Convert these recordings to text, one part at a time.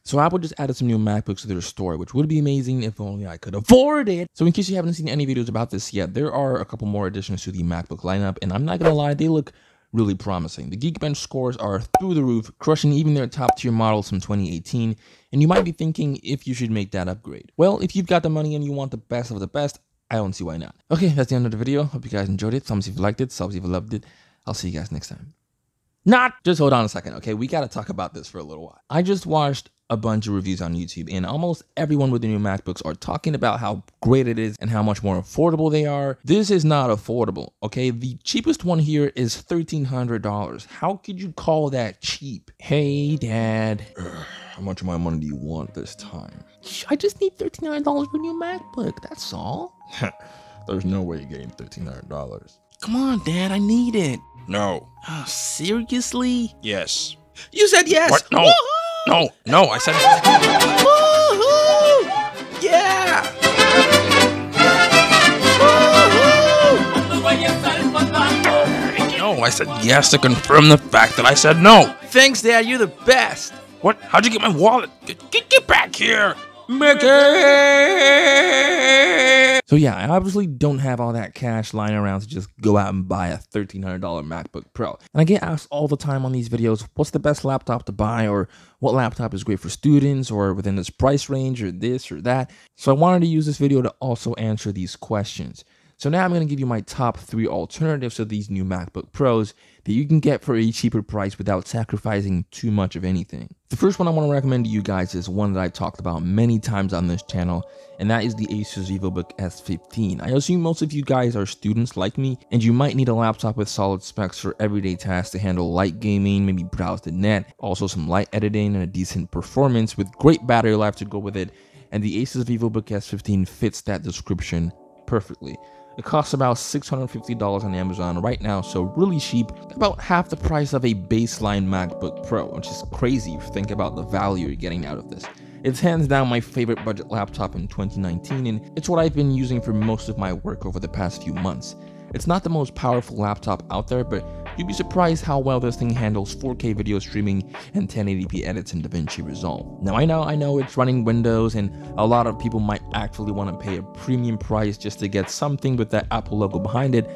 So Apple just added some new MacBooks to their store, which would be amazing if only I could afford it. So in case you haven't seen any videos about this yet, there are a couple more additions to the MacBook lineup, and I'm not gonna lie, they look really promising. The Geekbench scores are through the roof, crushing even their top tier models from 2018, and you might be thinking if you should make that upgrade. Well, if you've got the money and you want the best of the best, I don't see why not. Okay, that's the end of the video. Hope you guys enjoyed it. Thumbs if you liked it, subs if you loved it. I'll see you guys next time. Just hold on a second, okay? We gotta talk about this for a little while. I just watched a bunch of reviews on YouTube, and almost everyone with the new MacBooks are talking about how great it is and how much more affordable they are. This is not affordable, okay? The cheapest one here is $1,300. How could you call that cheap? Hey, Dad. How much of my money do you want this time? I just need $1,300 for a new MacBook, that's all. There's no way you're getting $1,300. Come on, Dad, I need it. No. Oh, seriously? Yes. You said yes. What? No. No, I said. Woohoo! Yeah! Woohoo! No, I said yes to confirm the fact that I said no. Thanks, Dad. You're the best. What? How'd you get my wallet? Get back here. Mickey! So yeah, I obviously don't have all that cash lying around to just go out and buy a $1,300 MacBook Pro. And I get asked all the time on these videos, what's the best laptop to buy, or what laptop is great for students, or within this price range, or this or that. So I wanted to use this video to also answer these questions. So now I'm going to give you my top 3 alternatives to these new MacBook Pros that you can get for a cheaper price without sacrificing too much of anything. The first one I want to recommend to you guys is one that I've talked about many times on this channel, and that is the Acer VivoBook S15. I assume most of you guys are students like me, and you might need a laptop with solid specs for everyday tasks to handle light gaming, maybe browse the net, also some light editing and a decent performance with great battery life to go with it, and the Acer VivoBook S15 fits that description perfectly. It costs about $650 on Amazon right now, so really cheap, about half the price of a baseline MacBook Pro, which is crazy if you think about the value you're getting out of this. It's hands down my favorite budget laptop in 2019, and it's what I've been using for most of my work over the past few months. It's not the most powerful laptop out there, but you'd be surprised how well this thing handles 4K video streaming and 1080p edits in DaVinci Resolve. Now I know it's running Windows, and a lot of people might actually want to pay a premium price just to get something with that Apple logo behind it,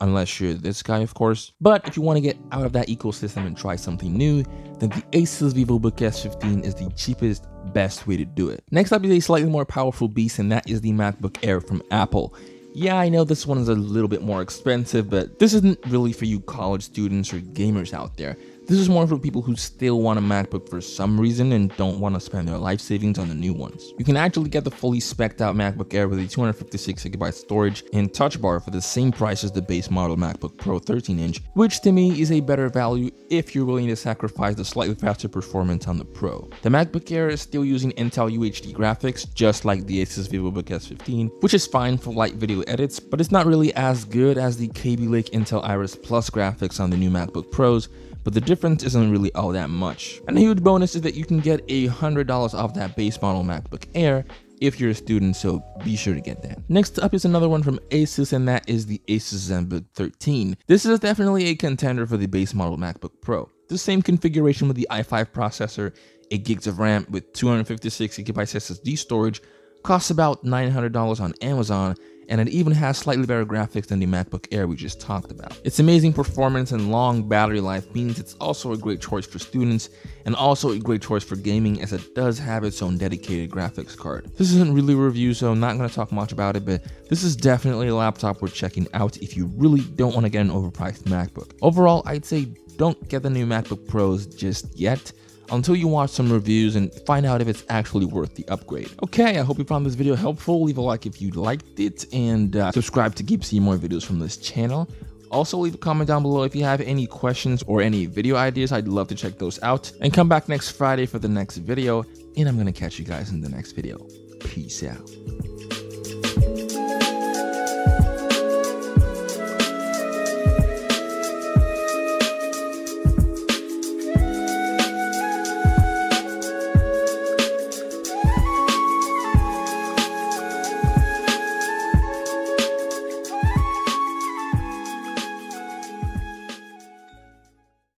unless you're this guy, of course. But if you want to get out of that ecosystem and try something new, then the Acer VivoBook S15 is the cheapest, best way to do it. Next up is a slightly more powerful beast, and that is the MacBook Air from Apple. Yeah, I know this one is a little bit more expensive, but this isn't really for you college students or gamers out there. This is more for people who still want a MacBook for some reason and don't want to spend their life savings on the new ones. You can actually get the fully spec'd out MacBook Air with a 256GB storage and Touch Bar for the same price as the base model MacBook Pro 13-inch, which to me is a better value if you're willing to sacrifice the slightly faster performance on the Pro. The MacBook Air is still using Intel UHD graphics, just like the Acer VivoBook S15, which is fine for light video edits, but it's not really as good as the Kaby Lake Intel Iris Plus graphics on the new MacBook Pros, but the difference isn't really all that much. And a huge bonus is that you can get $100 off that base model MacBook Air if you're a student, so be sure to get that. Next up is another one from Asus, and that is the Asus ZenBook 13. This is definitely a contender for the base model MacBook Pro. The same configuration with the i5 processor, 8 gigs of RAM with 256GB SSD storage, costs about $900 on Amazon, and it even has slightly better graphics than the MacBook Air we just talked about. Its amazing performance and long battery life means it's also a great choice for students, and also a great choice for gaming, as it does have its own dedicated graphics card. This isn't really a review, so I'm not going to talk much about it, but this is definitely a laptop worth checking out if you really don't want to get an overpriced MacBook. Overall, I'd say don't get the new MacBook Pros just yet, until you watch some reviews and find out if it's actually worth the upgrade. Okay, I hope you found this video helpful. Leave a like if you liked it, and subscribe to keep seeing more videos from this channel. Also, leave a comment down below if you have any questions or any video ideas. I'd love to check those out. And come back next Friday for the next video, and I'm gonna catch you guys in the next video. Peace out.